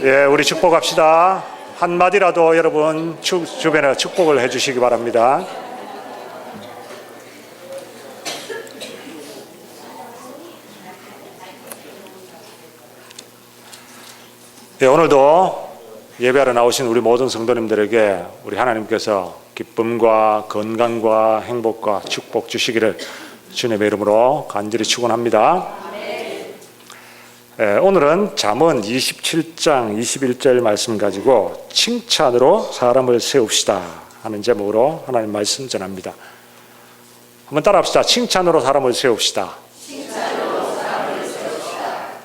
예, 우리 축복합시다. 한마디라도 여러분 주변에 축복을 해주시기 바랍니다. 예, 오늘도 예배하러 나오신 우리 모든 성도님들에게 우리 하나님께서 기쁨과 건강과 행복과 축복 주시기를 주님의 이름으로 간절히 축원합니다. 오늘은 잠언 27장 21절 말씀 가지고 칭찬으로 사람을 세웁시다 하는 제목으로 하나님 말씀 전합니다. 한번 따라합시다. 칭찬으로 사람을 세웁시다. 칭찬으로 사람을 세웁시다.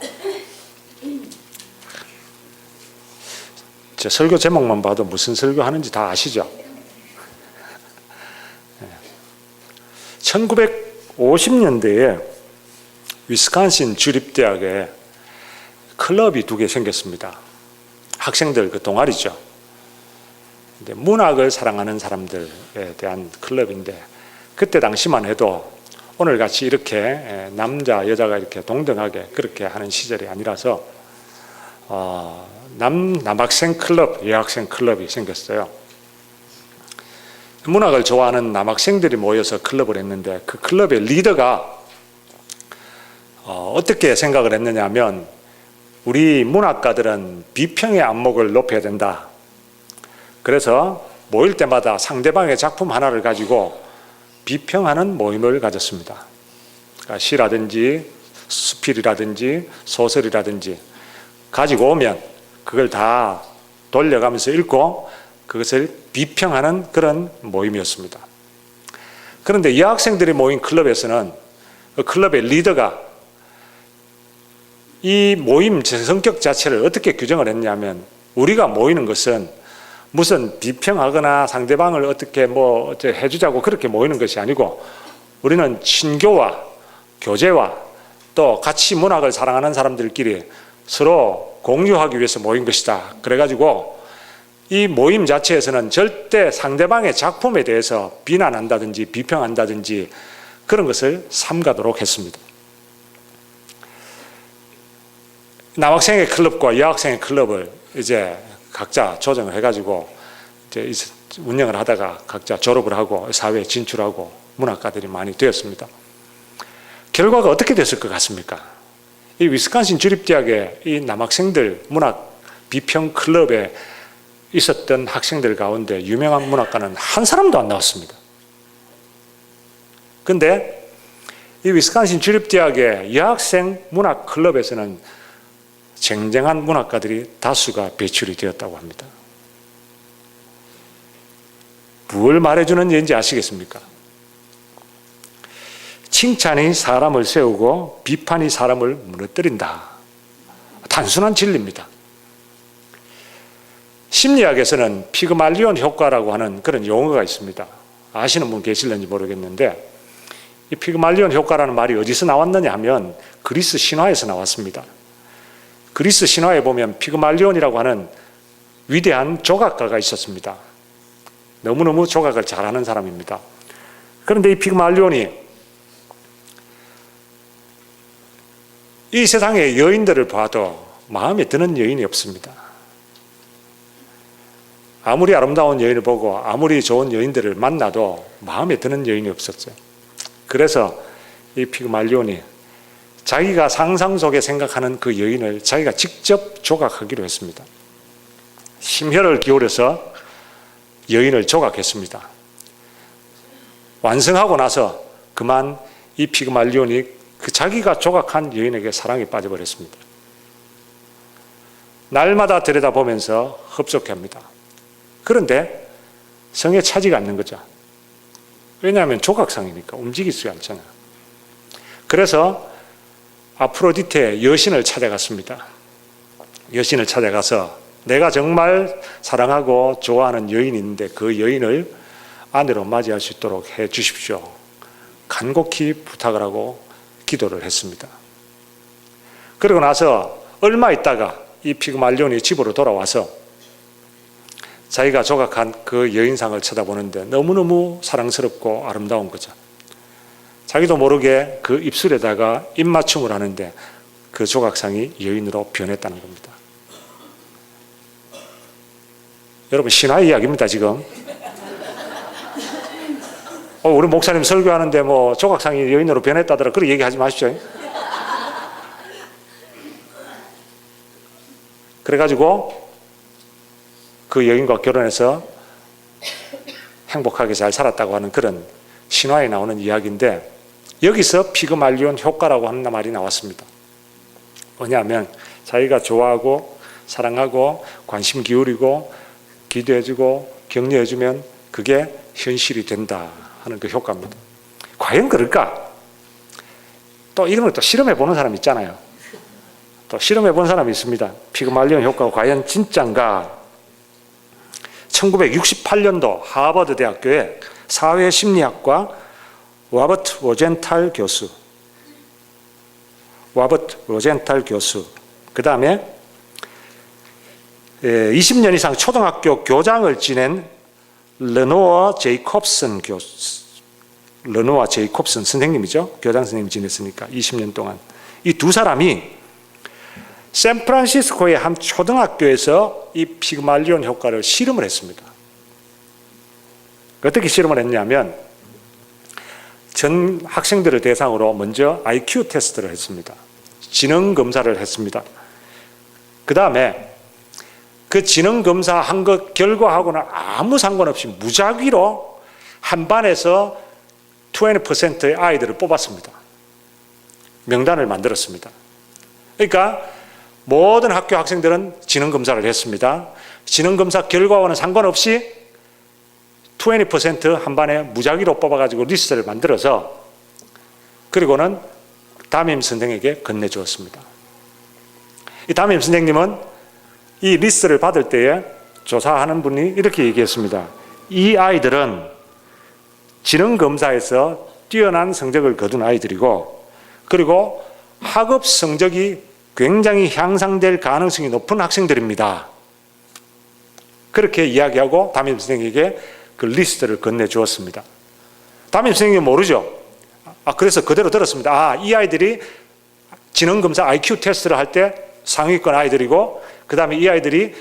제 설교 제목만 봐도 무슨 설교하는지 다 아시죠? 1950년대에 위스콘신 주립대학에 클럽이 2개 생겼습니다. 학생들 그 동아리죠. 문학을 사랑하는 사람들에 대한 클럽인데, 그때 당시만 해도 오늘 같이 이렇게 남자 여자가 이렇게 동등하게 그렇게 하는 시절이 아니라서 남학생 클럽, 여학생 클럽이 생겼어요. 문학을 좋아하는 남학생들이 모여서 클럽을 했는데, 그 클럽의 리더가 어떻게 생각을 했느냐 하면, 우리 문학가들은 비평의 안목을 높여야 된다. 그래서 모일 때마다 상대방의 작품 하나를 가지고 비평하는 모임을 가졌습니다. 그러니까 시라든지 수필이라든지 소설이라든지 가지고 오면 그걸 다 돌려가면서 읽고 그것을 비평하는 그런 모임이었습니다. 그런데 여학생들이 모인 클럽에서는 그 클럽의 리더가 이 모임 성격 자체를 어떻게 규정을 했냐면, 우리가 모이는 것은 무슨 비평하거나 상대방을 어떻게 해주자고 그렇게 모이는 것이 아니고, 우리는 친교와 교제와 또 같이 문학을 사랑하는 사람들끼리 서로 공유하기 위해서 모인 것이다. 그래가지고 이 모임 자체에서는 절대 상대방의 작품에 대해서 비난한다든지 비평한다든지 그런 것을 삼가도록 했습니다. 남학생의 클럽과 여학생의 클럽을 이제 각자 조정을 해가지고 이제 운영을 하다가 각자 졸업을 하고 사회에 진출하고 문학가들이 많이 되었습니다. 결과가 어떻게 됐을 것 같습니까? 이 위스콘신 주립대학의 이 남학생들 문학 비평 클럽에 있었던 학생들 가운데 유명한 문학가는 한 사람도 안 나왔습니다. 그런데 이 위스콘신 주립대학의 여학생 문학 클럽에서는 쟁쟁한 문학가들이 다수가 배출이 되었다고 합니다. 뭘 말해주는 얘기인지 아시겠습니까? 칭찬이 사람을 세우고 비판이 사람을 무너뜨린다. 단순한 진리입니다. 심리학에서는 피그말리온 효과라고 하는 그런 용어가 있습니다. 아시는 분 계실는지 모르겠는데, 이 피그말리온 효과라는 말이 어디서 나왔느냐 하면 그리스 신화에서 나왔습니다. 그리스 신화에 보면 피그말리온이라고 하는 위대한 조각가가 있었습니다. 너무너무 조각을 잘하는 사람입니다. 그런데 이 피그말리온이 이 세상의 여인들을 봐도 마음에 드는 여인이 없습니다. 아무리 아름다운 여인을 보고 아무리 좋은 여인들을 만나도 마음에 드는 여인이 없었어요. 그래서 이 피그말리온이 자기가 상상 속에 생각하는 그 여인을 자기가 직접 조각하기로 했습니다. 심혈을 기울여서 여인을 조각했습니다. 완성하고 나서 그만 이 피그말리온이 그 자기가 조각한 여인에게 사랑에 빠져버렸습니다. 날마다 들여다보면서 흡족해합니다. 그런데 성에 차지가 않는 거죠. 왜냐하면 조각상이니까 움직일 수 않잖아요. 그래서 아프로디테 여신을 찾아갔습니다. 여신을 찾아가서 내가 정말 사랑하고 좋아하는 여인이 있는데 그 여인을 아내로 맞이할 수 있도록 해 주십시오. 간곡히 부탁을 하고 기도를 했습니다. 그러고 나서 얼마 있다가 이 피그말리온이 집으로 돌아와서 자기가 조각한 그 여인상을 쳐다보는데 너무너무 사랑스럽고 아름다운 거죠. 자기도 모르게 그 입술에다가 입맞춤을 하는데 그 조각상이 여인으로 변했다는 겁니다. 여러분 신화의 이야기입니다 지금. 우리 목사님 설교하는데 뭐 조각상이 여인으로 변했다더라 그런 얘기하지 마십시오. 그래가지고 그 여인과 결혼해서 행복하게 잘 살았다고 하는 그런 신화에 나오는 이야기인데, 여기서 피그말리온 효과라고 하는 말이 나왔습니다. 뭐냐면 자기가 좋아하고 사랑하고 관심 기울이고 기도해주고 격려해주면 그게 현실이 된다 하는 그 효과입니다. 과연 그럴까? 또 이런 것도 실험해보는 사람 있잖아요. 또 실험해본 사람이 있습니다. 피그말리온 효과가 과연 진짜인가? 1968년도 하버드 대학교의 사회심리학과 와버트 로젠탈 교수, 그 다음에 20년 이상 초등학교 교장을 지낸 르노아 제이콥슨 선생님이죠. 교장 선생님 지냈으니까 20년 동안. 이 두 사람이 샌프란시스코의 한 초등학교에서 이 피그말리온 효과를 실험을 했습니다. 어떻게 실험을 했냐면 전 학생들을 대상으로 먼저 IQ 테스트를 했습니다. 지능 검사를 했습니다. 그 다음에 그 지능 검사 한 것 결과하고는 아무 상관없이 무작위로 한 반에서 20%의 아이들을 뽑았습니다. 명단을 만들었습니다. 그러니까 모든 학교 학생들은 지능 검사를 했습니다. 지능 검사 결과와는 상관없이 20%한 반에 무작위로 뽑아가지고 리스트를 만들어서 그리고는 담임 선생에게 건네주었습니다. 이 담임 선생님은 이 리스트를 받을 때에 조사하는 분이 이렇게 얘기했습니다. 이 아이들은 지능 검사에서 뛰어난 성적을 거둔 아이들이고, 그리고 학업 성적이 굉장히 향상될 가능성이 높은 학생들입니다. 그렇게 이야기하고 담임 선생에게 그 리스트를 건네주었습니다. 담임 선생님이 모르죠. 그래서 그대로 들었습니다. 이 아이들이 지능검사 IQ 테스트를 할 때 상위권 아이들이고, 그 다음에 이 아이들이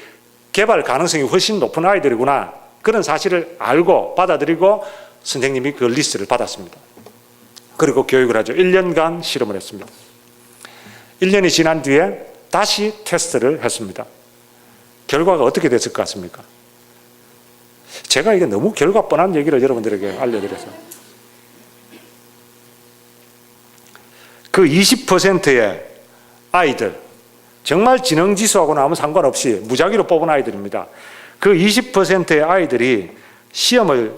개발 가능성이 훨씬 높은 아이들이구나. 그런 사실을 알고 받아들이고 선생님이 그 리스트를 받았습니다. 그리고 교육을 하죠. 1년간 실험을 했습니다. 1년이 지난 뒤에 다시 테스트를 했습니다. 결과가 어떻게 됐을 것 같습니까? 제가 이게 너무 결과 뻔한 얘기를 여러분들에게 알려드려서 그 20%의 아이들, 정말 지능지수하고는 아무 상관없이 무작위로 뽑은 아이들입니다. 그 20%의 아이들이 시험을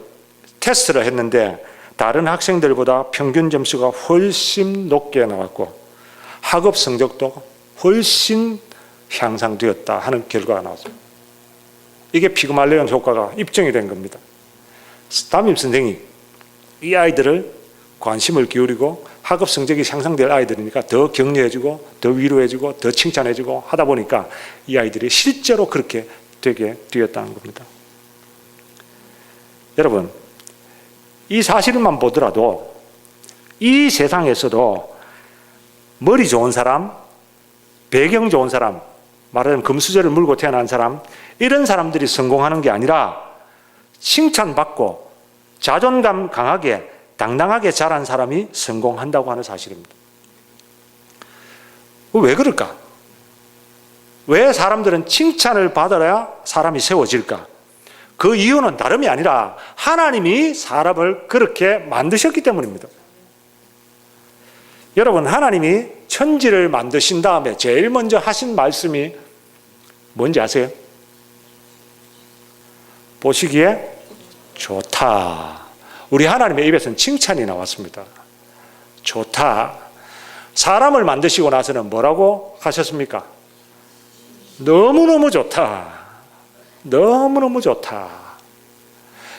테스트를 했는데 다른 학생들보다 평균 점수가 훨씬 높게 나왔고 학업 성적도 훨씬 향상되었다 하는 결과가 나왔습니다. 이게 피그말리온 효과가 입증이 된 겁니다. 담임 선생이 이 아이들을 관심을 기울이고 학업 성적이 향상될 아이들이니까 더 격려해주고 더 위로해주고 더 칭찬해주고 하다 보니까 이 아이들이 실제로 그렇게 되게 되었다는 겁니다. 여러분, 이 사실만 보더라도 이 세상에서도 머리 좋은 사람, 배경 좋은 사람, 말하자면 금수저를 물고 태어난 사람, 이런 사람들이 성공하는 게 아니라 칭찬받고 자존감 강하게 당당하게 자란 사람이 성공한다고 하는 사실입니다. 왜 그럴까? 왜 사람들은 칭찬을 받아야 사람이 세워질까? 그 이유는 다름이 아니라 하나님이 사람을 그렇게 만드셨기 때문입니다. 여러분, 하나님이 천지를 만드신 다음에 제일 먼저 하신 말씀이 뭔지 아세요? 보시기에 좋다. 우리 하나님의 입에서는 칭찬이 나왔습니다. 좋다. 사람을 만드시고 나서는 뭐라고 하셨습니까? 너무너무 좋다. 너무너무 좋다.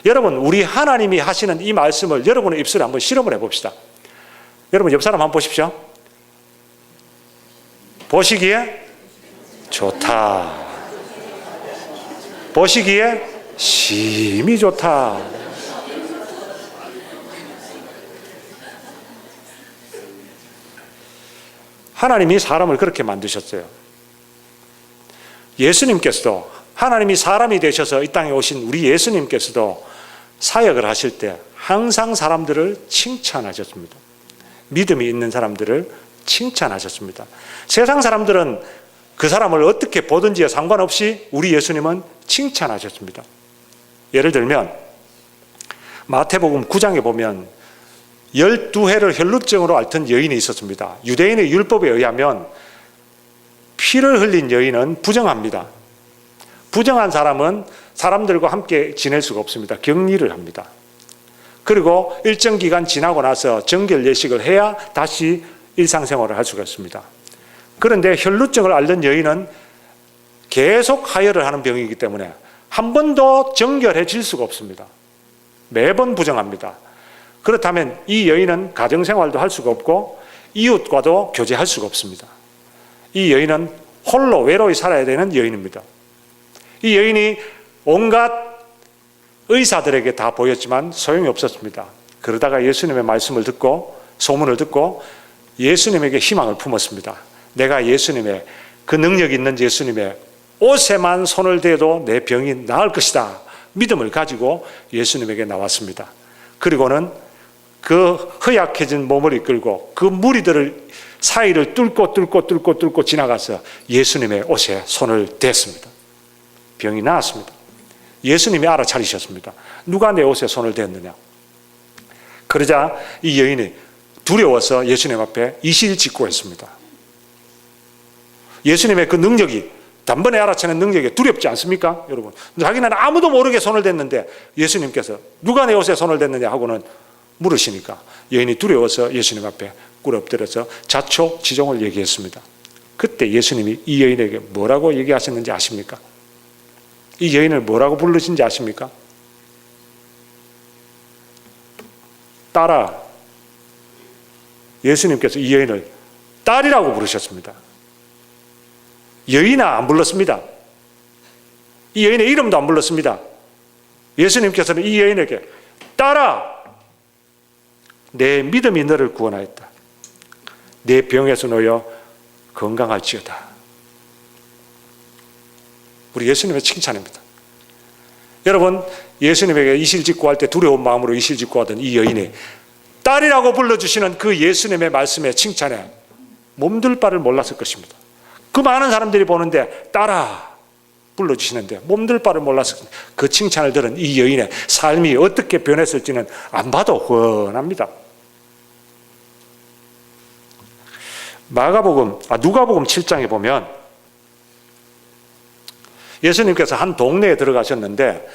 여러분, 우리 하나님이 하시는 이 말씀을 여러분의 입술에 한번 실험을 해봅시다. 여러분, 옆 사람 한번 보십시오. 보시기에 좋다. 보시기에 심히 좋다. 하나님이 사람을 그렇게 만드셨어요. 예수님께서도 하나님이 사람이 되셔서 이 땅에 오신 우리 예수님께서도 사역을 하실 때 항상 사람들을 칭찬하셨습니다. 믿음이 있는 사람들을 칭찬하셨습니다. 세상 사람들은 그 사람을 어떻게 보든지에 상관없이 우리 예수님은 칭찬하셨습니다. 예를 들면 마태복음 9장에 보면 12해를 혈루증으로 앓던 여인이 있었습니다. 유대인의 율법에 의하면 피를 흘린 여인은 부정합니다. 부정한 사람은 사람들과 함께 지낼 수가 없습니다. 격리를 합니다. 그리고 일정 기간 지나고 나서 정결 예식을 해야 다시 일상생활을 할 수가 있습니다. 그런데 혈루증을 앓는 여인은 계속 하혈을 하는 병이기 때문에 한 번도 정결해질 수가 없습니다. 매번 부정합니다. 그렇다면 이 여인은 가정생활도 할 수가 없고 이웃과도 교제할 수가 없습니다. 이 여인은 홀로 외로이 살아야 되는 여인입니다. 이 여인이 온갖 의사들에게 다 보였지만 소용이 없었습니다. 그러다가 예수님의 말씀을 듣고 소문을 듣고 예수님에게 희망을 품었습니다. 내가 예수님의 그 능력 있는 예수님의 옷에만 손을 대도 내 병이 나을 것이다. 믿음을 가지고 예수님에게 나왔습니다. 그리고는 그 허약해진 몸을 이끌고 그 무리들을 사이를 뚫고 지나가서 예수님의 옷에 손을 댔습니다. 병이 나았습니다. 예수님이 알아차리셨습니다. 누가 내 옷에 손을 댔느냐? 그러자 이 여인이 두려워서 예수님 앞에 이실직고했습니다. 예수님의 그 능력이 단번에 알아채는 능력이 두렵지 않습니까? 여러분, 자기는 아무도 모르게 손을 댔는데 예수님께서 누가 내 옷에 손을 댔느냐 하고는 물으시니까 여인이 두려워서 예수님 앞에 꿇어 엎드려서 자초지종을 얘기했습니다. 그때 예수님이 이 여인에게 뭐라고 얘기하셨는지 아십니까? 이 여인을 뭐라고 부르신지 아십니까? 딸아. 예수님께서 이 여인을 딸이라고 부르셨습니다. 여인아 안 불렀습니다. 이 여인의 이름도 안 불렀습니다. 예수님께서는 이 여인에게 딸아, 내 믿음이 너를 구원하였다. 내 병에서 놓여 건강할지어다. 우리 예수님의 칭찬입니다. 여러분, 예수님에게 이실직고할 때 두려운 마음으로 이실직고하던 이 여인이 딸이라고 불러주시는 그 예수님의 말씀에 칭찬에 몸둘 바를 몰랐을 것입니다. 그 많은 사람들이 보는데 딸아 불러주시는데 몸둘 바를 몰랐을 것입니다. 그 칭찬을 들은 이 여인의 삶이 어떻게 변했을지는 안 봐도 훤합니다. 누가복음 7장에 보면 예수님께서 한 동네에 들어가셨는데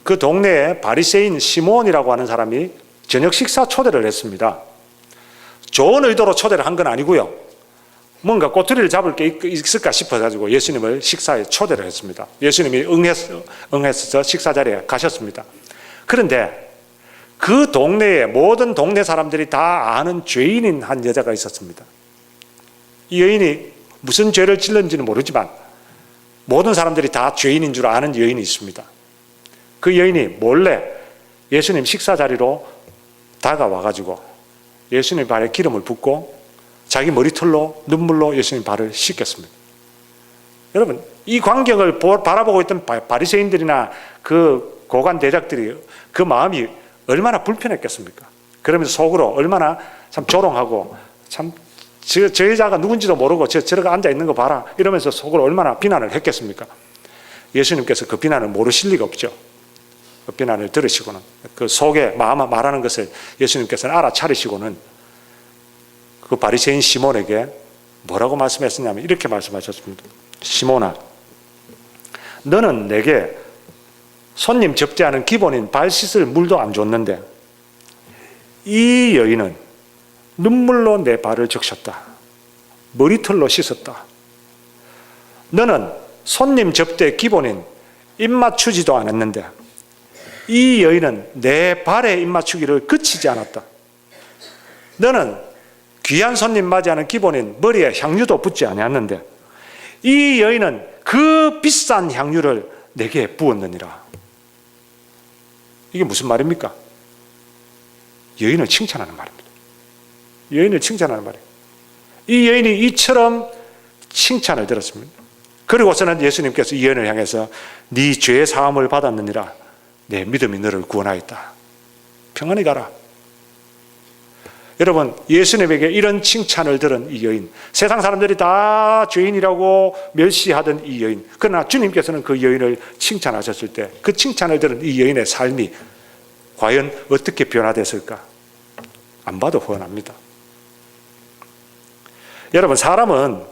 그 동네에 바리새인 시몬이라고 하는 사람이 저녁 식사 초대를 했습니다. 좋은 의도로 초대를 한 건 아니고요. 뭔가 꼬투리를 잡을 게 있을까 싶어가지고 예수님을 식사에 초대를 했습니다. 예수님이 응해서 식사 자리에 가셨습니다. 그런데 그 동네에 모든 동네 사람들이 다 아는 죄인인 한 여자가 있었습니다. 이 여인이 무슨 죄를 질렀는지는 모르지만 모든 사람들이 다 죄인인 줄 아는 여인이 있습니다. 그 여인이 몰래 예수님 식사 자리로 다가와가지고 예수님 발에 기름을 붓고 자기 머리털로 눈물로 예수님 발을 씻겼습니다. 여러분, 이 광경을 바라보고 있던 바리새인들이나 그 고관 대작들이 그 마음이 얼마나 불편했겠습니까? 그러면서 속으로 얼마나 참 조롱하고 참 저 여자가 누군지도 모르고 저러가 앉아 있는 거 봐라 이러면서 속으로 얼마나 비난을 했겠습니까? 예수님께서 그 비난을 모르실 리가 없죠. 그 비난을 들으시고는 그 속에 말하는 것을 예수님께서는 알아차리시고는 그 바리새인 시몬에게 뭐라고 말씀했었냐면 이렇게 말씀하셨습니다. 시몬아, 너는 내게 손님 접대하는 기본인 발 씻을 물도 안 줬는데 이 여인은 눈물로 내 발을 적셨다. 머리털로 씻었다. 너는 손님 접대 기본인 입 맞추지도 않았는데 이 여인은 내 발에 입 맞추기를 그치지 않았다. 너는 귀한 손님 맞이하는 기본인 머리에 향유도 붓지 않았는데 이 여인은 그 비싼 향유를 내게 부었느니라. 이게 무슨 말입니까? 여인을 칭찬하는 말입니다. 여인을 칭찬하는 말이에요. 이 여인이 이처럼 칭찬을 들었습니다. 그리고서는 예수님께서 이 여인을 향해서 네 죄 사함을 받았느니라. 내 믿음이 너를 구원하였다. 평안히 가라. 여러분, 예수님에게 이런 칭찬을 들은 이 여인, 세상 사람들이 다 죄인이라고 멸시하던 이 여인, 그러나 주님께서는 그 여인을 칭찬하셨을 때 그 칭찬을 들은 이 여인의 삶이 과연 어떻게 변화됐을까? 안 봐도 훤합니다. 여러분, 사람은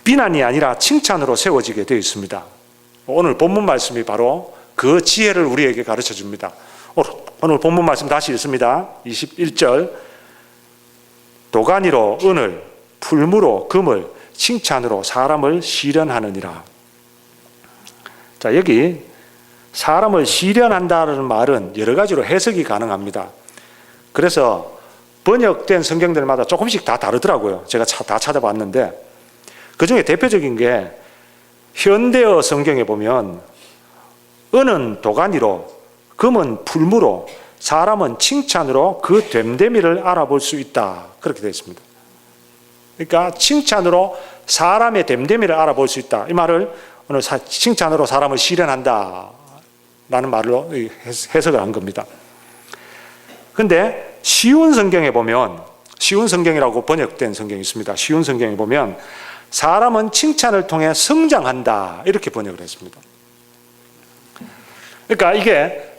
비난이 아니라 칭찬으로 세워지게 되어 있습니다. 오늘 본문 말씀이 바로 그 지혜를 우리에게 가르쳐 줍니다. 오늘 본문 말씀 다시 읽습니다. 21절. 도가니로 은을, 풀무로 금을, 칭찬으로 사람을 시련하느니라. 자, 여기 사람을 시련한다는 말은 여러 가지로 해석이 가능합니다. 그래서 번역된 성경들마다 조금씩 다 다르더라고요. 제가 다 찾아봤는데 그 중에 대표적인 게 현대어 성경에 보면 은은 도가니로, 금은 풀무로, 사람은 칭찬으로 그 됨됨이를 알아볼 수 있다. 그렇게 되어 있습니다. 그러니까 칭찬으로 사람의 됨됨이를 알아볼 수 있다. 이 말을 오늘 칭찬으로 사람을 시련한다 라는 말로 해석을 한 겁니다. 그런데 쉬운 성경에 보면, 쉬운 성경이라고 번역된 성경이 있습니다. 쉬운 성경에 보면 사람은 칭찬을 통해 성장한다 이렇게 번역을 했습니다. 그러니까 이게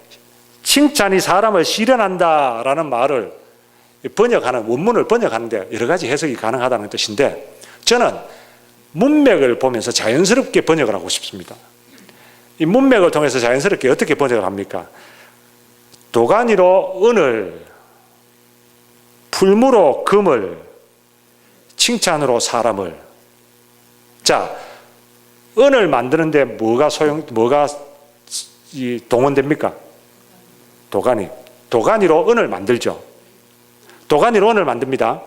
칭찬이 사람을 시련한다라는 말을 번역하는, 원문을 번역하는데 여러 가지 해석이 가능하다는 뜻인데, 저는 문맥을 보면서 자연스럽게 번역을 하고 싶습니다. 이 문맥을 통해서 자연스럽게 어떻게 번역을 합니까? 도가니로 은을, 풀무로 금을, 칭찬으로 사람을. 자, 은을 만드는데 뭐가 동원됩니까? 도가니로 은을 만들죠. 도가니로 은을 만듭니다.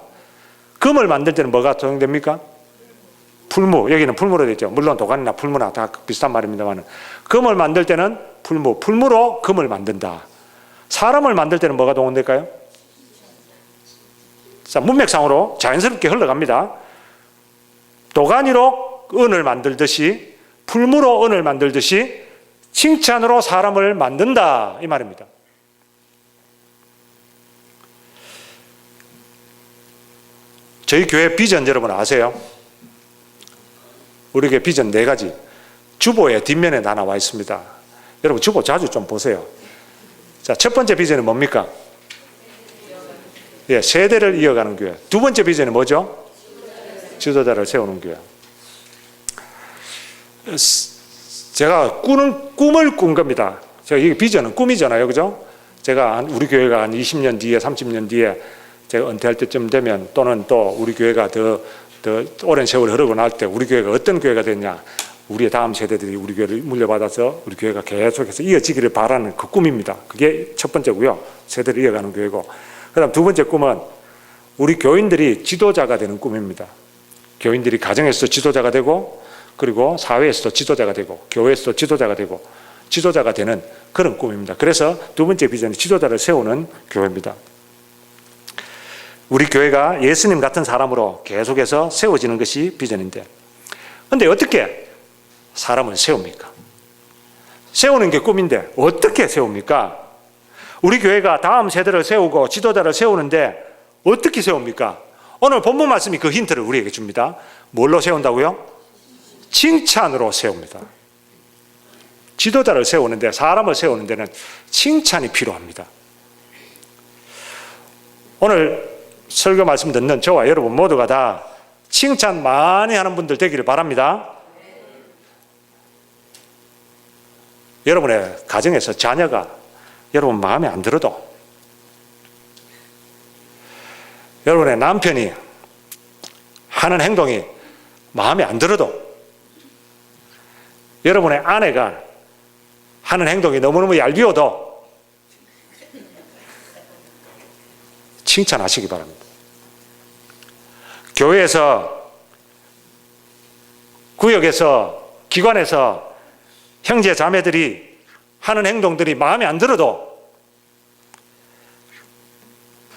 금을 만들 때는 뭐가 동원됩니까? 풀무. 여기는 풀무로 되어 있죠. 물론 도가니나 풀무나 다 비슷한 말입니다만, 금을 만들 때는 풀무로 금을 만든다. 사람을 만들 때는 뭐가 동원될까요? 자, 문맥상으로 자연스럽게 흘러갑니다. 도가니로 은을 만들듯이, 풀무로 은을 만들듯이 칭찬으로 사람을 만든다 이 말입니다. 저희 교회 비전 여러분 아세요? 우리 교회 비전 4가지. 주보의 뒷면에 다 나와 있습니다. 여러분 주보 자주 좀 보세요. 자, 첫 번째 비전은 뭡니까? 예, 세대를 이어가는 교회. 두 번째 비전은 뭐죠? 지도자를 세우는 교회. 제가 꿈을 꾼 겁니다. 제가 이 비전은 꿈이잖아요, 그죠? 제가 우리 교회가 한 20년 뒤에, 30년 뒤에 제가 은퇴할 때쯤 되면, 또는 또 우리 교회가 더 오랜 세월이 흐르고 날 때 우리 교회가 어떤 교회가 됐냐, 우리의 다음 세대들이 우리 교회를 물려받아서 우리 교회가 계속해서 이어지기를 바라는 그 꿈입니다. 그게 첫 번째고요. 세대를 이어가는 교회고. 그다음 두 번째 꿈은 우리 교인들이 지도자가 되는 꿈입니다. 교인들이 가정에서 지도자가 되고, 그리고 사회에서도 지도자가 되고, 교회에서도 지도자가 되고, 지도자가 되는 그런 꿈입니다. 그래서 두 번째 비전이 지도자를 세우는 교회입니다. 우리 교회가 예수님 같은 사람으로 계속해서 세워지는 것이 비전인데, 그런데 어떻게 사람을 세웁니까? 세우는 게 꿈인데 어떻게 세웁니까? 우리 교회가 다음 세대를 세우고 지도자를 세우는데 어떻게 세웁니까? 오늘 본문 말씀이 그 힌트를 우리에게 줍니다. 뭘로 세운다고요? 칭찬으로 세웁니다. 지도자를 세우는데, 사람을 세우는 데는 칭찬이 필요합니다. 오늘 설교 말씀 듣는 저와 여러분 모두가 다 칭찬 많이 하는 분들 되기를 바랍니다. 여러분의 가정에서 자녀가 여러분 마음에 안 들어도, 여러분의 남편이 하는 행동이 마음에 안 들어도, 여러분의 아내가 하는 행동이 너무너무 얄미워도 칭찬하시기 바랍니다. 교회에서, 구역에서, 기관에서 형제 자매들이 하는 행동들이 마음에 안 들어도,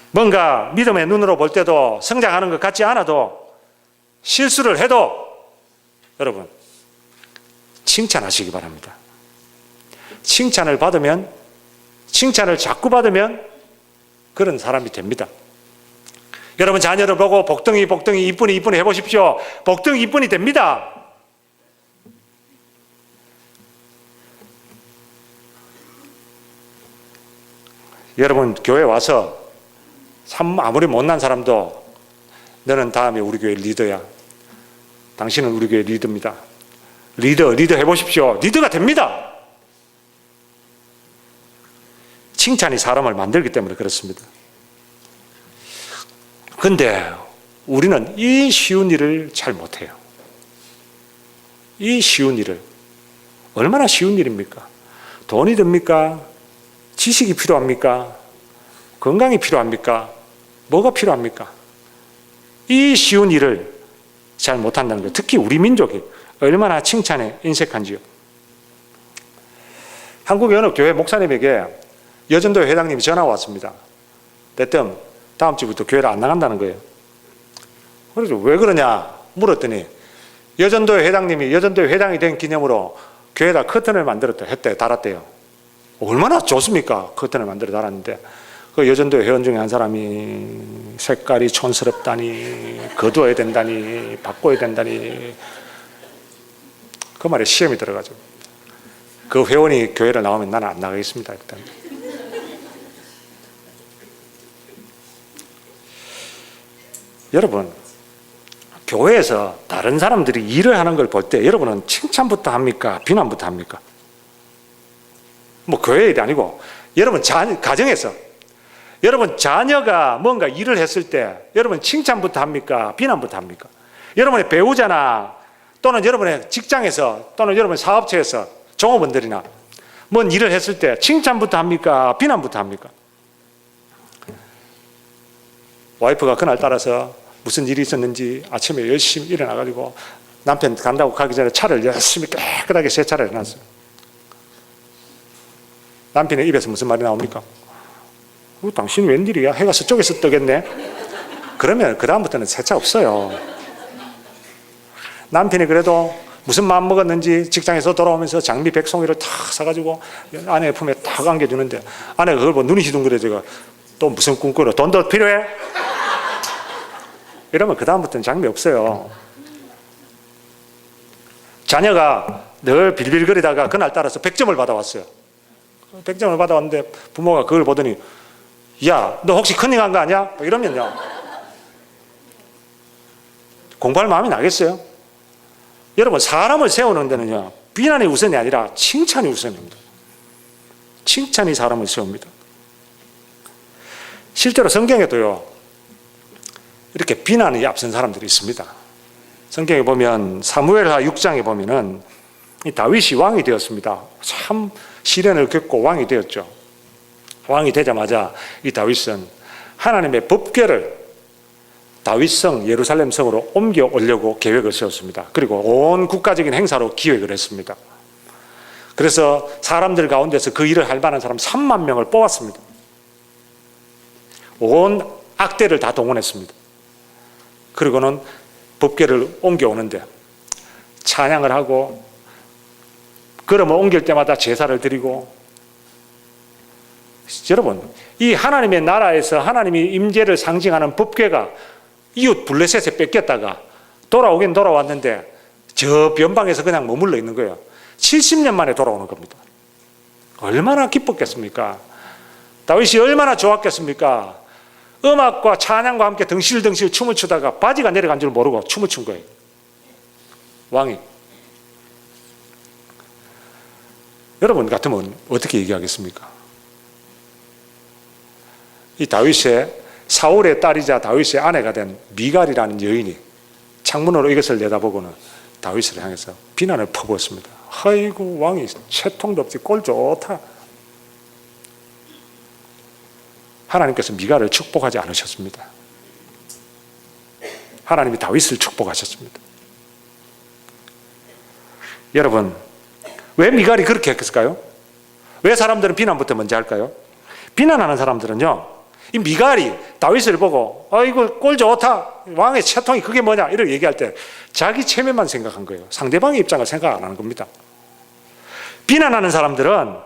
뭔가 믿음의 눈으로 볼 때도 성장하는 것 같지 않아도, 실수를 해도 여러분 칭찬하시기 바랍니다. 칭찬을 받으면, 칭찬을 자꾸 받으면 그런 사람이 됩니다. 여러분 자녀를 보고 복덩이 복덩이 이쁜이 이쁜이 해보십시오. 복덩이 이쁜이 됩니다. 여러분 교회 와서 참 아무리 못난 사람도 너는 다음에 우리 교회 리더야. 당신은 우리 교회 리더입니다. 리더 해보십시오. 리더가 됩니다. 칭찬이 사람을 만들기 때문에 그렇습니다. 근데 우리는 이 쉬운 일을 잘 못해요. 이 쉬운 일을. 얼마나 쉬운 일입니까? 돈이 듭니까? 지식이 필요합니까? 건강이 필요합니까? 뭐가 필요합니까? 이 쉬운 일을 잘 못한다는 거예요. 특히 우리 민족이 얼마나 칭찬에 인색한지요. 한국의 어느 교회 목사님에게 여전도회 회장님이 전화가 왔습니다. 대뜸 다음 주부터 교회를 안 나간다는 거예요. 그래서 왜 그러냐 물었더니 여전도회 회장님이 여전도회 회장이 된 기념으로 교회에다 커튼을 만들었다 했대, 달았대요. 얼마나 좋습니까? 커튼을 만들어 달았는데 그 여전도회 회원 중에 한 사람이 색깔이 촌스럽다니, 거두어야 된다니, 바꿔야 된다니, 그 말에 시험이 들어가죠. 그 회원이 교회를 나오면 나는 안 나가겠습니다. 일단. 여러분, 교회에서 다른 사람들이 일을 하는 걸 볼 때 여러분은 칭찬부터 합니까? 비난부터 합니까? 뭐 교회 일이 아니고 여러분 가정에서 여러분 자녀가 뭔가 일을 했을 때 여러분 칭찬부터 합니까? 비난부터 합니까? 여러분의 배우자나 또는 여러분의 직장에서 또는 여러분 사업체에서 종업원들이나 뭔 일을 했을 때 칭찬부터 합니까? 비난부터 합니까? 와이프가 그날 따라서 무슨 일이 있었는지 아침에 열심히 일어나가지고 남편 간다고 가기 전에 차를 열심히 깨끗하게 세차를 해놨어요. 남편의 입에서 무슨 말이 나옵니까? 당신 웬일이야? 해가 서쪽에서 뜨겠네? 그러면 그 다음부터는 세차 없어요. 남편이 그래도 무슨 마음 먹었는지 직장에서 돌아오면서 장미 백송이를 탁 사가지고 아내 품에 탁 안겨주는데 아내가 그걸 보고 눈이 시둥그레져가 또 무슨 꿈 꾸려? 돈도 필요해? 이러면 그 다음부터는 장미 없어요. 자녀가 늘 빌빌거리다가 그날 따라서 100점을 받아왔어요. 100점을 받아왔는데 부모가 그걸 보더니 야, 너 혹시 컨닝한 거 아니야? 이러면요. 공부할 마음이 나겠어요? 여러분 사람을 세우는 데는요 비난이 우선이 아니라 칭찬이 우선입니다. 칭찬이 사람을 세웁니다. 실제로 성경에도요 이렇게 비난이 앞선 사람들이 있습니다. 성경에 보면 사무엘하 6장에 보면은 이 다윗이 왕이 되었습니다. 참 시련을 겪고 왕이 되었죠. 왕이 되자마자 이 다윗은 하나님의 법궤를 다윗성 예루살렘 성으로 옮겨 오려고 계획을 세웠습니다. 그리고 온 국가적인 행사로 기획을 했습니다. 그래서 사람들 가운데서 그 일을 할 만한 사람 3만 명을 뽑았습니다. 온 악대를 다 동원했습니다. 그리고는 법궤를 옮겨오는데 찬양을 하고 걸음을 옮길 때마다 제사를 드리고 여러분 이 하나님의 나라에서 하나님이 임재를 상징하는 법궤가 이웃 블레셋에 뺏겼다가 돌아오긴 돌아왔는데 저 변방에서 그냥 머물러 있는 거예요. 70년 만에 돌아오는 겁니다. 얼마나 기뻤겠습니까? 다윗이 얼마나 좋았겠습니까? 음악과 찬양과 함께 덩실덩실 춤을 추다가 바지가 내려간 줄 모르고 춤을 춘 거예요. 왕이. 여러분 같으면 어떻게 얘기하겠습니까? 이 다윗의 사울의 딸이자 다윗의 아내가 된 미갈이라는 여인이 창문으로 이것을 내다보고는 다윗을 향해서 비난을 퍼부었습니다. 아이고 왕이 채통도 없지 꼴 좋다. 하나님께서 미갈을 축복하지 않으셨습니다. 하나님이 다윗을 축복하셨습니다. 여러분 왜 미갈이 그렇게 했을까요? 왜 사람들은 비난부터 먼저 할까요? 비난하는 사람들은요 이 미갈이 다윗을 보고 아이고 꼴 좋다 왕의 채통이 그게 뭐냐 이렇게 얘기할 때 자기 체면만 생각한 거예요. 상대방의 입장을 생각 안 하는 겁니다. 비난하는 사람들은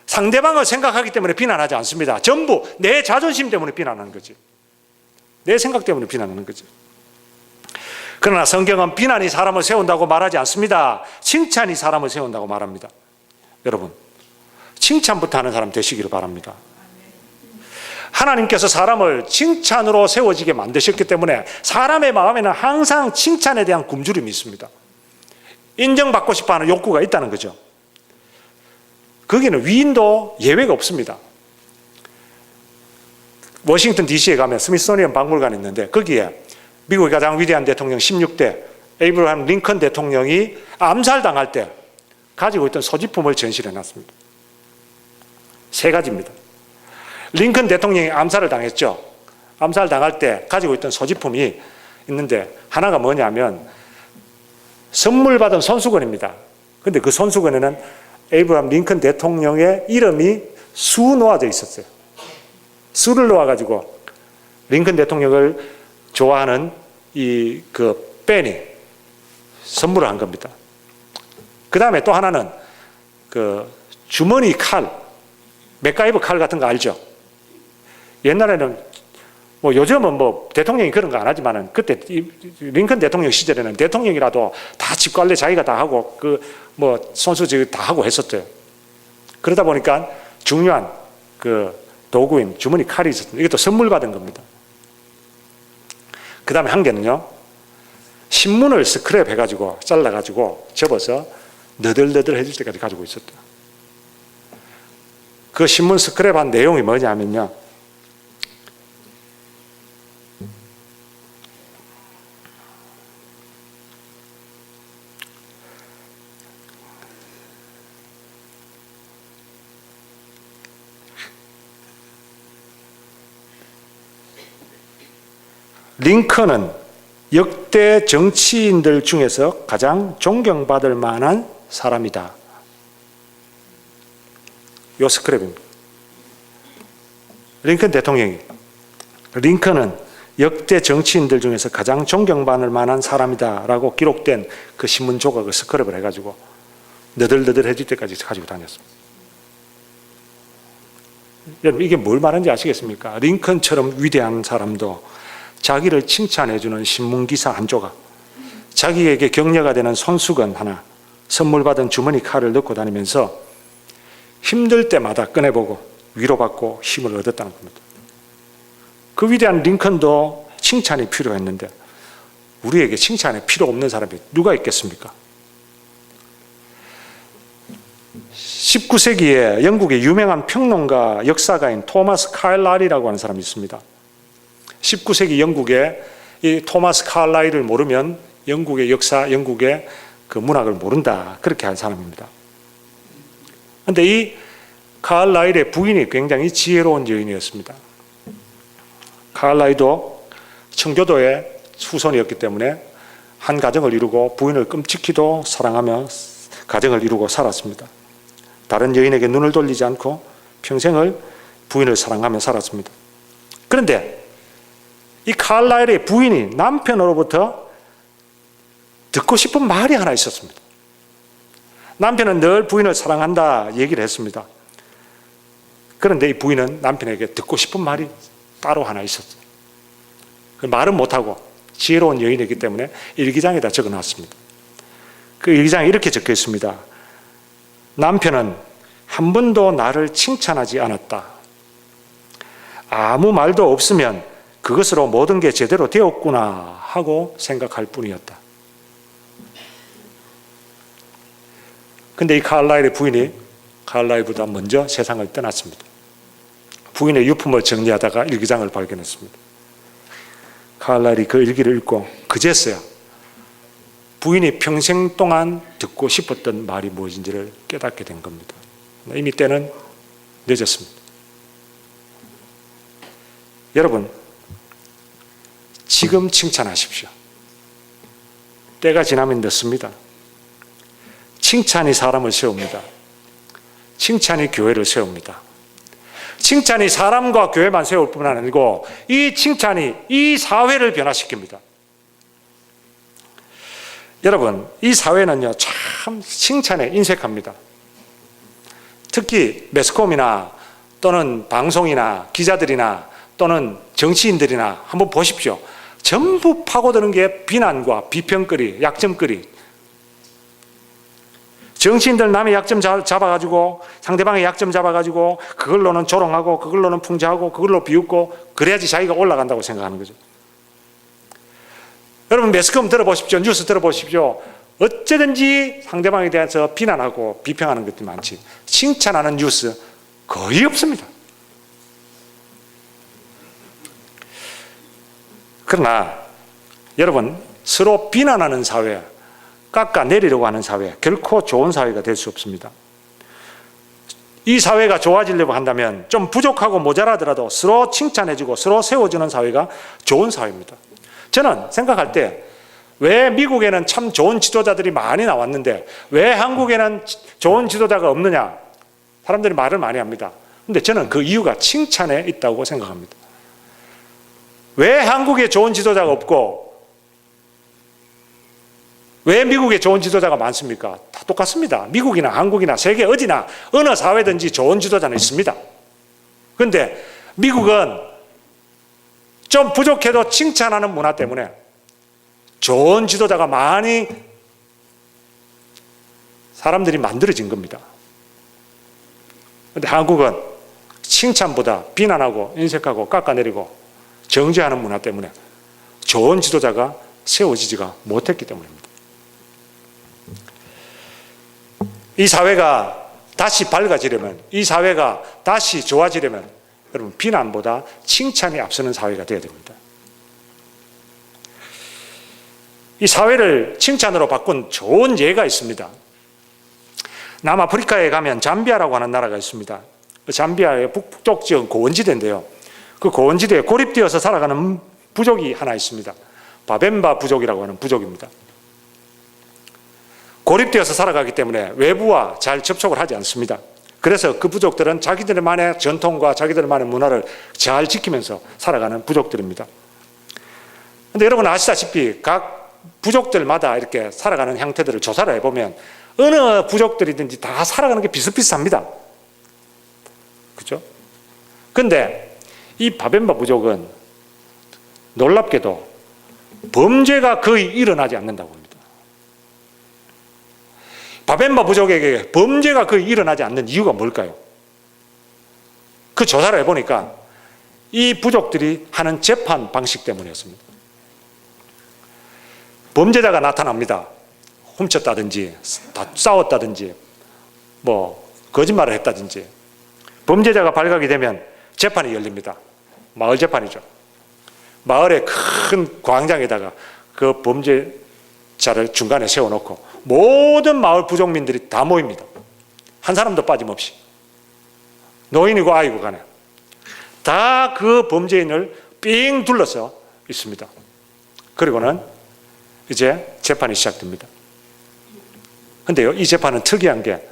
상대방을 생각하기 때문에 비난하지 않습니다. 전부 내 자존심 때문에 비난하는 거지. 내 생각 때문에 비난하는 거지. 그러나 성경은 비난이 사람을 세운다고 말하지 않습니다. 칭찬이 사람을 세운다고 말합니다. 여러분, 칭찬부터 하는 사람 되시기를 바랍니다. 하나님께서 사람을 칭찬으로 세워지게 만드셨기 때문에 사람의 마음에는 항상 칭찬에 대한 굶주림이 있습니다. 인정받고 싶어하는 욕구가 있다는 거죠. 거기는 위인도 예외가 없습니다. 워싱턴 DC에 가면 스미소니언 박물관이 있는데 거기에 미국의 가장 위대한 대통령 16대 에이브러함 링컨 대통령이 암살당할 때 가지고 있던 소지품을 전시해 놨습니다. 3가지입니다. 링컨 대통령이 암살을 당했죠. 암살당할 때 가지고 있던 소지품이 있는데 하나가 뭐냐면 선물 받은 손수건입니다. 그런데 그 손수건에는 에이브러함 링컨 대통령의 이름이 수 놓아져 있었어요. 수를 놓아가지고 링컨 대통령을 좋아하는 그 팬이 선물을 한 겁니다. 그 다음에 또 하나는 그 주머니 칼, 맥가이버 칼 같은 거 알죠? 옛날에는 뭐 요즘은 뭐 대통령이 그런 거 안 하지만은 그때 링컨 대통령 시절에는 대통령이라도 다 집 관리 자기가 다 하고 그 뭐 손수지 다 하고 했었대요. 그러다 보니까 중요한 그 도구인 주머니 칼이 있었습니다. 이것도 선물 받은 겁니다. 그 다음에 한 개는요, 신문을 스크랩 해가지고 잘라가지고 접어서 너덜너덜해질 때까지 가지고 있었대요. 그 신문 스크랩한 내용이 뭐냐면요, 링컨은 역대 정치인들 중에서 가장 존경받을 만한 사람이다. 요 스크랩입니다. 링컨 대통령이 링컨은 역대 정치인들 중에서 가장 존경받을 만한 사람이다 라고 기록된 그 신문 조각을 스크랩을 해가지고 너덜너덜해질 때까지 가지고 다녔습니다. 여러분, 이게 뭘 말하는지 아시겠습니까? 링컨처럼 위대한 사람도 자기를 칭찬해주는 신문기사 한 조각, 자기에게 격려가 되는 손수건 하나, 선물 받은 주머니 칼을 넣고 다니면서 힘들 때마다 꺼내보고 위로받고 힘을 얻었다는 겁니다. 그 위대한 링컨도 칭찬이 필요했는데 우리에게 칭찬이 필요 없는 사람이 누가 있겠습니까? 19세기에 영국의 유명한 평론가, 역사가인 토마스 카일라일이라고 하는 사람이 있습니다. 19세기 영국의 이 토마스 카일라일을 모르면 영국의 역사, 영국의 그 문학을 모른다, 그렇게 한 사람입니다. 그런데 이 카일라일의 부인이 굉장히 지혜로운 여인이었습니다. 카일라일도 청교도의 후손이었기 때문에 한 가정을 이루고 부인을 끔찍히도 사랑하며 가정을 이루고 살았습니다. 다른 여인에게 눈을 돌리지 않고 평생을 부인을 사랑하며 살았습니다. 그런데 이 카일라일의 부인이 남편으로부터 듣고 싶은 말이 하나 있었습니다. 남편은 늘 부인을 사랑한다 얘기를 했습니다. 그런데 이 부인은 남편에게 듣고 싶은 말이 따로 하나 있었어요. 그 말은 못하고 지혜로운 여인이기 때문에 일기장에다 적어놨습니다. 그 일기장에 이렇게 적혀 있습니다. 남편은 한 번도 나를 칭찬하지 않았다. 아무 말도 없으면 그것으로 모든 게 제대로 되었구나 하고 생각할 뿐이었다. 근데 이 카일라일의 부인이 카일라일보다 먼저 세상을 떠났습니다. 부인의 유품을 정리하다가 일기장을 발견했습니다. 카일라일이 그 일기를 읽고 그제서야 부인이 평생 동안 듣고 싶었던 말이 무엇인지를 깨닫게 된 겁니다. 이미 때는 늦었습니다. 여러분, 지금 칭찬하십시오. 때가 지나면 늦습니다. 칭찬이 사람을 세웁니다. 칭찬이 교회를 세웁니다. 칭찬이 사람과 교회만 세울 뿐만 아니고 이 칭찬이 이 사회를 변화시킵니다. 여러분, 이 사회는요 참 칭찬에 인색합니다. 특히 매스컴이나 또는 방송이나 기자들이나 또는 정치인들이나 한번 보십시오. 전부 파고드는 게 비난과 비평거리, 약점거리. 정치인들 남의 약점 잡아가지고 상대방의 약점 잡아가지고 그걸로는 조롱하고 그걸로는 풍자하고 그걸로 비웃고 그래야지 자기가 올라간다고 생각하는 거죠. 여러분 매스컴 들어보십시오. 뉴스 들어보십시오. 어쩌든지 상대방에 대해서 비난하고 비평하는 것들이 많지 칭찬하는 뉴스 거의 없습니다. 그러나 여러분 서로 비난하는 사회, 깎아내리려고 하는 사회, 결코 좋은 사회가 될 수 없습니다. 이 사회가 좋아지려고 한다면 좀 부족하고 모자라더라도 서로 칭찬해주고 서로 세워주는 사회가 좋은 사회입니다. 저는 생각할 때 왜 미국에는 참 좋은 지도자들이 많이 나왔는데 왜 한국에는 좋은 지도자가 없느냐? 사람들이 말을 많이 합니다. 근데 저는 그 이유가 칭찬에 있다고 생각합니다. 왜 한국에 좋은 지도자가 없고 왜 미국에 좋은 지도자가 많습니까? 다 똑같습니다. 미국이나 한국이나 세계 어디나 어느 사회든지 좋은 지도자는 있습니다. 그런데 미국은 좀 부족해도 칭찬하는 문화 때문에 좋은 지도자가 많이 사람들이 만들어진 겁니다. 그런데 한국은 칭찬보다 비난하고 인색하고 깎아내리고 정죄하는 문화 때문에 좋은 지도자가 세워지지가 못했기 때문입니다. 이 사회가 다시 밝아지려면, 이 사회가 다시 좋아지려면 여러분 비난보다 칭찬이 앞서는 사회가 되어야 됩니다. 이 사회를 칭찬으로 바꾼 좋은 예가 있습니다. 남아프리카에 가면 잠비아라고 하는 나라가 있습니다. 잠비아의 북쪽 지역 고원지대인데요. 그 고원지대에 고립되어서 살아가는 부족이 하나 있습니다. 바벤바 부족이라고 하는 부족입니다. 고립되어서 살아가기 때문에 외부와 잘 접촉을 하지 않습니다. 그래서 그 부족들은 자기들만의 전통과 자기들만의 문화를 잘 지키면서 살아가는 부족들입니다. 그런데 여러분 아시다시피 각 부족들마다 이렇게 살아가는 형태들을 조사를 해보면 어느 부족들이든지 다 살아가는 게 비슷비슷합니다. 그렇죠? 그런데 이 바벤바 부족은 놀랍게도 범죄가 거의 일어나지 않는다고 합니다. 바벤바 부족에게 범죄가 거의 일어나지 않는 이유가 뭘까요? 그 조사를 해보니까 이 부족들이 하는 재판 방식 때문이었습니다. 범죄자가 나타납니다. 훔쳤다든지 싸웠다든지 뭐 거짓말을 했다든지 범죄자가 발각이 되면 재판이 열립니다. 마을 재판이죠. 마을의 큰 광장에다가 그 범죄자를 중간에 세워놓고 모든 마을 부족민들이 다 모입니다. 한 사람도 빠짐없이 노인이고 아이고 간에 다 그 범죄인을 삥 둘러서 있습니다. 그리고는 이제 재판이 시작됩니다. 그런데요, 이 재판은 특이한 게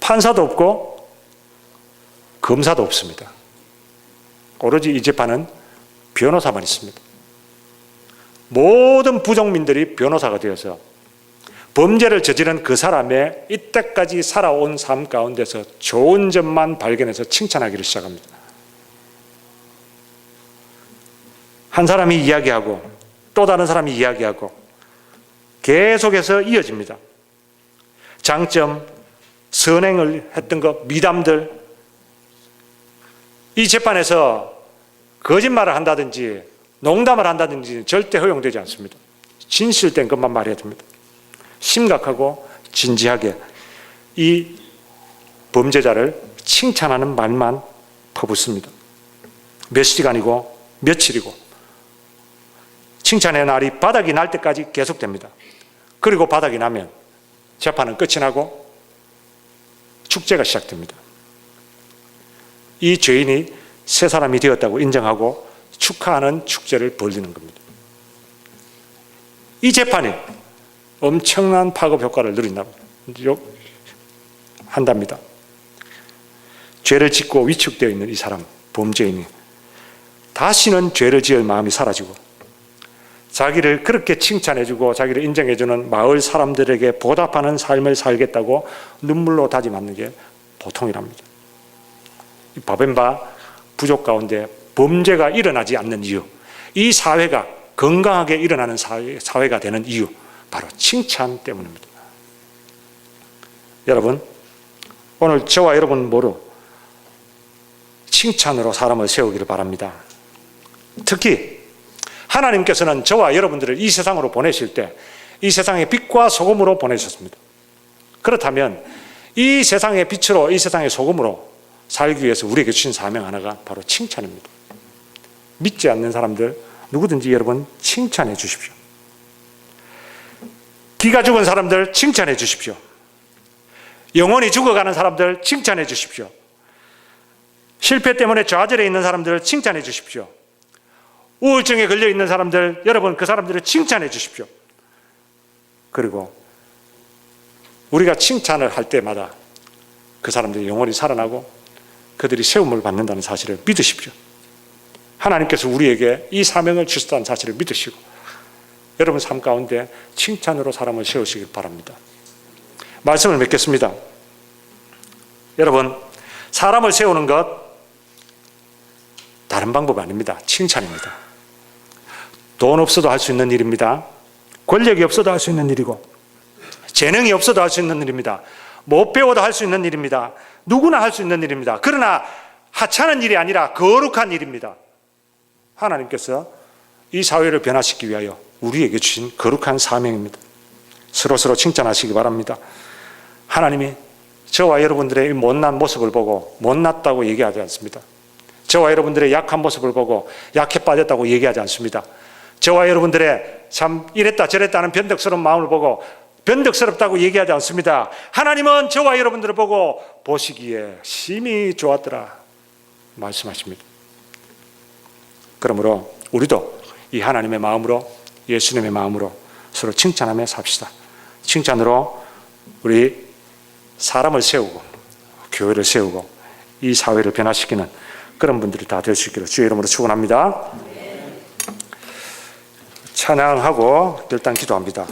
판사도 없고 검사도 없습니다. 오로지 이 재판은 변호사만 있습니다. 모든 부족민들이 변호사가 되어서 범죄를 저지른 그 사람의 이때까지 살아온 삶 가운데서 좋은 점만 발견해서 칭찬하기를 시작합니다. 한 사람이 이야기하고 또 다른 사람이 이야기하고 계속해서 이어집니다. 장점, 선행을 했던 것, 미담들. 이 재판에서 거짓말을 한다든지 농담을 한다든지 절대 허용되지 않습니다. 진실된 것만 말해야 됩니다. 심각하고 진지하게 이 범죄자를 칭찬하는 말만 퍼붓습니다. 몇 시간이고 며칠이고 칭찬의 날이 바닥이 날 때까지 계속됩니다. 그리고 바닥이 나면 재판은 끝이 나고 축제가 시작됩니다. 이 죄인이 새 사람이 되었다고 인정하고 축하하는 축제를 벌이는 겁니다. 이 재판이 엄청난 파급 효과를 한답니다. 죄를 짓고 위축되어 있는 이 사람, 범죄인이 다시는 죄를 지을 마음이 사라지고 자기를 그렇게 칭찬해주고 자기를 인정해주는 마을 사람들에게 보답하는 삶을 살겠다고 눈물로 다짐하는 게 보통이랍니다. 이 바벤바 부족 가운데 범죄가 일어나지 않는 이유, 이 사회가 건강하게 일어나는 사회가 되는 이유, 바로 칭찬 때문입니다. 여러분, 오늘 저와 여러분 모두 칭찬으로 사람을 세우기를 바랍니다. 특히 하나님께서는 저와 여러분들을 이 세상으로 보내실 때 이 세상의 빛과 소금으로 보내셨습니다. 그렇다면 이 세상의 빛으로, 이 세상의 소금으로 살기 위해서 우리에게 주신 사명 하나가 바로 칭찬입니다. 믿지 않는 사람들 누구든지 여러분 칭찬해 주십시오. 기가 죽은 사람들 칭찬해 주십시오. 영혼이 죽어가는 사람들 칭찬해 주십시오. 실패 때문에 좌절해 있는 사람들 칭찬해 주십시오. 우울증에 걸려 있는 사람들, 여러분 그 사람들을 칭찬해 주십시오. 그리고 우리가 칭찬을 할 때마다 그 사람들의 영혼이 살아나고 그들이 세움을 받는다는 사실을 믿으십시오. 하나님께서 우리에게 이 사명을 주셨다는 사실을 믿으시고 여러분 삶 가운데 칭찬으로 사람을 세우시길 바랍니다. 말씀을 맺겠습니다. 여러분, 사람을 세우는 것 다른 방법 아닙니다. 칭찬입니다. 돈 없어도 할 수 있는 일입니다. 권력이 없어도 할 수 있는 일이고 재능이 없어도 할 수 있는 일입니다. 못 배워도 할 수 있는 일입니다. 누구나 할 수 있는 일입니다. 그러나 하찮은 일이 아니라 거룩한 일입니다. 하나님께서 이 사회를 변화시키기 위하여 우리에게 주신 거룩한 사명입니다. 서로서로 칭찬하시기 바랍니다. 하나님이 저와 여러분들의 이 못난 모습을 보고 못났다고 얘기하지 않습니다. 저와 여러분들의 약한 모습을 보고 약해 빠졌다고 얘기하지 않습니다. 저와 여러분들의 참 이랬다 저랬다 하는 변덕스러운 마음을 보고 변덕스럽다고 얘기하지 않습니다. 하나님은 저와 여러분들을 보고 보시기에 심히 좋았더라 말씀하십니다. 그러므로 우리도 이 하나님의 마음으로, 예수님의 마음으로 서로 칭찬하며 삽시다. 칭찬으로 우리 사람을 세우고 교회를 세우고 이 사회를 변화시키는 그런 분들이 다 될 수 있기를 주의 이름으로 축원합니다. 찬양하고 일단 기도합니다.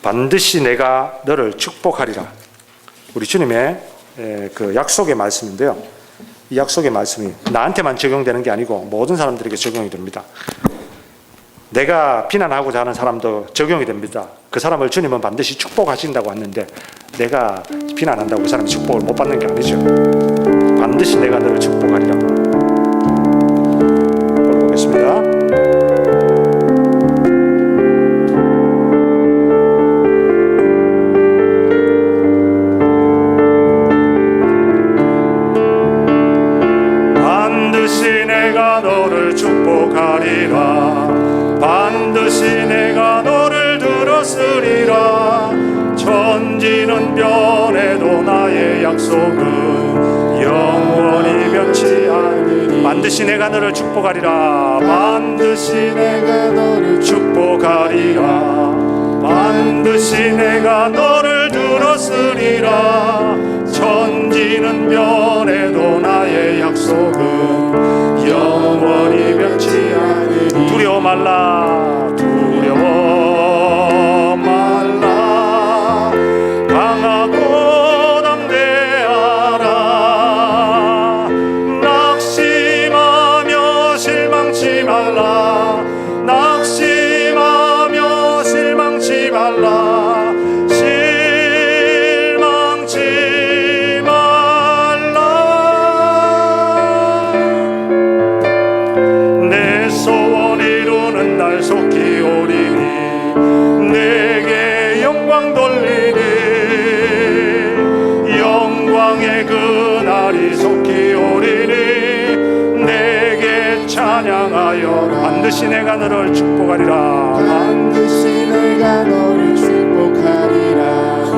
반드시 내가 너를 축복하리라. 우리 주님의 그 약속의 말씀인데요. 이 약속의 말씀이 나한테만 적용되는 게 아니고 모든 사람들에게 적용이 됩니다. 내가 비난하고자 하는 사람도 적용이 됩니다. 그 사람을 주님은 반드시 축복하신다고 했는데 내가 비난한다고 그 사람이 축복을 못 받는 게 아니죠. 반드시 내가 너를 축복하리라. 보겠습니다. 반드시 내가 너를 축복하리라. 반드시 내가 너를 들었으리라. 천지는 변해도 나의 약속은 영원히 변치 않으리. 반드시 내가 너를 축복하리라. 반드시 내가 너를 축복하리라. 반드시 내가 너를 들었으리라. 천지는 변해도 나의 약속은 영원히 변치 않으리. 두려워 말라. 두려워 말라. 강하고 담대하라. 낙심하며 실망치 말라. 낙심하며 실망치 말라. 실망치 말라. 내 소원 이루는 날 속히 오리니 내게 영광 돌리니 영광의 그날이 속히 오리니 내게 찬양하여 반드시 내가 너를 축복하리라. 반드시 내가 너를 축복하리라.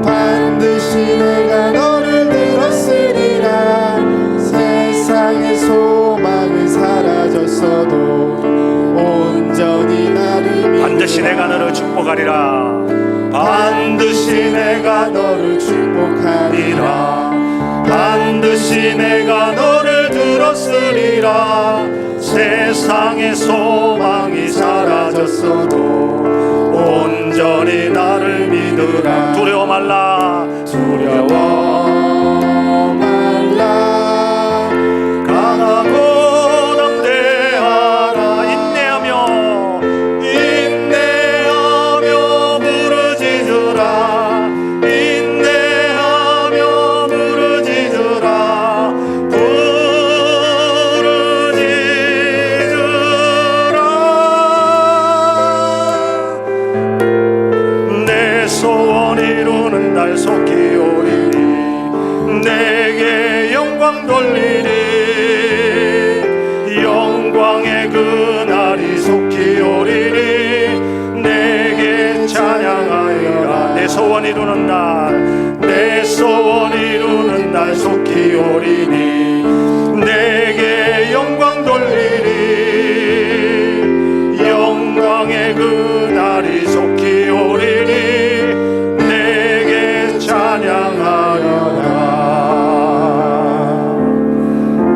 반드시 내가 너를 들었으리라. 세상의 소망은 사라졌어도 온전히 나를 믿으라. 반드시 내가 너를 축복하리라. 반드시 내가 너를 축복하리라. 반드시 내가 너를 들었으리라. 세상의 소망이 사라졌어도 온전히 나를 믿으라. 두려워 말라. 두려워 말라. 강하고 담대하라. 인내하며 부르짖으라. 인내하며 부르짖으라. 내 소원 이루는 날 속히 오리니 내게 영광 돌리리. 영광의 그날이 속히 오리니 내게 찬양하리라. 내 소원 이루는 날, 내 소원 이루는 날 속히 오리니 내게 영광 돌리리. 영광의 그날이 속히 오리니 내게 찬양하리라.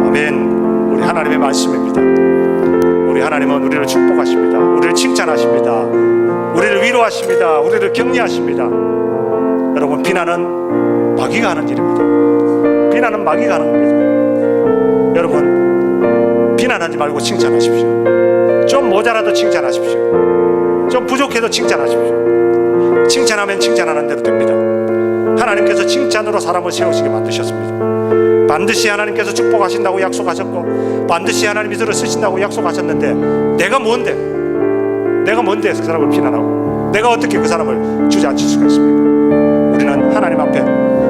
아멘. 우리 하나님의 말씀입니다. 우리 하나님은 우리를 축복하십니다. 우리를 칭찬하십니다. 우리를 위로하십니다. 우리를 격려하십니다. 여러분, 비난은 마귀가 하는 일입니다. 비난은 마귀가 하는 겁니다. 여러분, 비난하지 말고 칭찬하십시오. 좀 모자라도 칭찬하십시오. 좀 부족해도 칭찬하십시오. 칭찬하면 칭찬하는 대로 됩니다. 하나님께서 칭찬으로 사람을 세우시게 만드셨습니다. 반드시 하나님께서 축복하신다고 약속하셨고 반드시 하나님이 들어 쓰신다고 약속하셨는데 내가 뭔데 그 사람을 비난하고 내가 어떻게 그 사람을 주저앉힐 수가 있습니까? 우리는 하나님 앞에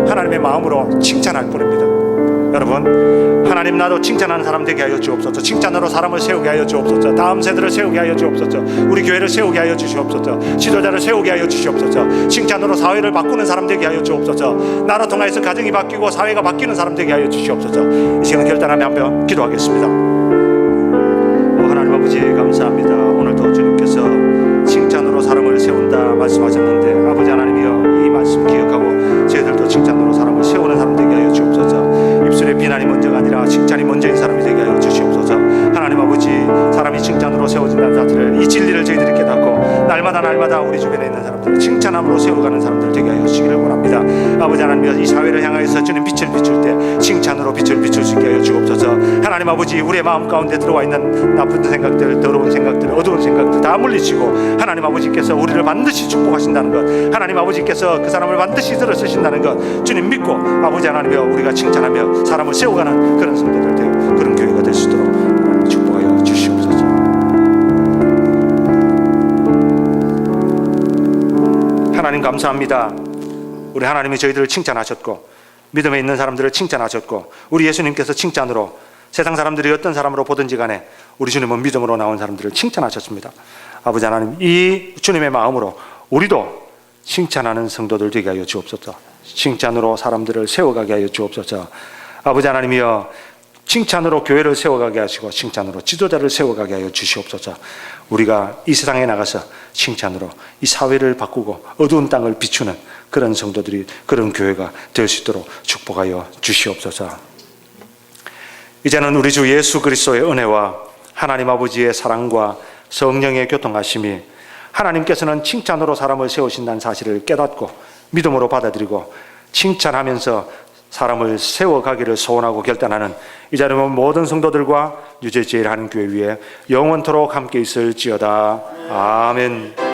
하나님의 마음으로 칭찬할 뿐입니다. 여러분, 하나님 나도 칭찬하는 사람 되게 하여 주옵소서. 칭찬으로 사람을 세우게 하여 주옵소서. 다음 세대를 세우게 하여 주옵소서. 우리 교회를 세우게 하여 주시옵소서. 지도자를 세우게 하여 주시옵소서. 칭찬으로 사회를 바꾸는 사람 되게 하여 주옵소서. 나로 통해서 가정이 바뀌고 사회가 바뀌는 사람 되게 하여 주시옵소서. 이 시간 결단하며 한번 기도하겠습니다. 하나님 아버지, 감사합니다. 오늘도 주님께서 칭찬으로 사람을 세운다 말씀하셨는데 아버지 하나님이여, 이 말씀 기억하고 저희들도 칭찬으로 사람을 세우는 사람 되게 하여 주옵소서. 입술에 비난이 먼저가 아니라 칭찬이 먼저인 사람이 되게 하여 주시옵소서. 하나님 아버지, 사람이 칭찬으로 세워진다는 사실을, 이 진리를 저희들이 깨닫고 날마다 우리 주변에 있는 사람들을 칭찬함으로 세워가는 사람들 되게 하여 주시기를 원합니다. 아버지 하나님이여, 이 사회를 향하여서 주님 빛을 비출 때 칭찬으로 빛을 비출 수 있게 하여 주옵소서. 하나님 아버지, 우리의 마음 가운데 들어와 있는 나쁜 생각들, 더러운 생각들, 어두운 생각들 다 물리치고 하나님 아버지께서 우리를 반드시 축복하신다는 것, 하나님 아버지께서 그 사람을 반드시 들어 쓰신다는 것 주님 믿고 아버지 하나님이여, 우리가 칭찬하며 사람을 세워가는 그런 성도들 되어 그런 교회가 될 수 있도록 하나님 축복하여 주시옵소서. 하나님 감사합니다. 우리 하나님이 저희들을 칭찬하셨고 믿음에 있는 사람들을 칭찬하셨고 우리 예수님께서 칭찬으로 세상 사람들이 어떤 사람으로 보든지 간에 우리 주님은 믿음으로 나온 사람들을 칭찬하셨습니다. 아버지 하나님, 이 주님의 마음으로 우리도 칭찬하는 성도들 되게 하여 주옵소서. 칭찬으로 사람들을 세워가게 하여 주옵소서. 아버지 하나님이여, 칭찬으로 교회를 세워가게 하시고 칭찬으로 지도자를 세워가게 하여 주시옵소서. 우리가 이 세상에 나가서 칭찬으로 이 사회를 바꾸고 어두운 땅을 비추는 그런 성도들이, 그런 교회가 될 수 있도록 축복하여 주시옵소서. 이제는 우리 주 예수 그리스도의 은혜와 하나님 아버지의 사랑과 성령의 교통하심이, 하나님께서는 칭찬으로 사람을 세우신다는 사실을 깨닫고 믿음으로 받아들이고 칭찬하면서 사람을 세워가기를 소원하고 결단하는 이 자리에 모든 성도들과 유재제일하는 교회 위에 영원토록 함께 있을지어다. 아멘.